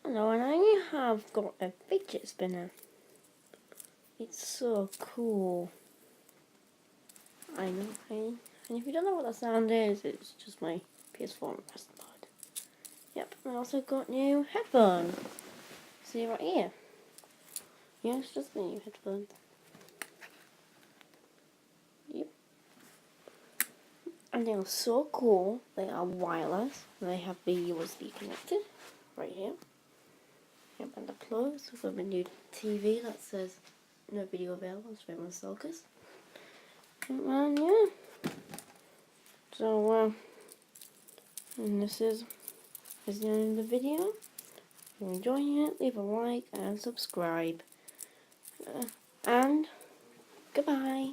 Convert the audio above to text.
Hello, and I have got a fidget spinner. It's so cool. I know, and if you don't know what that sound is, it's just my PS4 and press the pod. Yep, I also got new headphones. See right here. Yeah, it's just the new headphones. Yep. And they are so cool. They are wireless. And they have the USB connected right here. Yep, and the plugs. We've got the new TV that says no video available. It's from Sulcus. And yeah. So, and this is the end of the video. If you're enjoying it, leave a like and subscribe. And goodbye.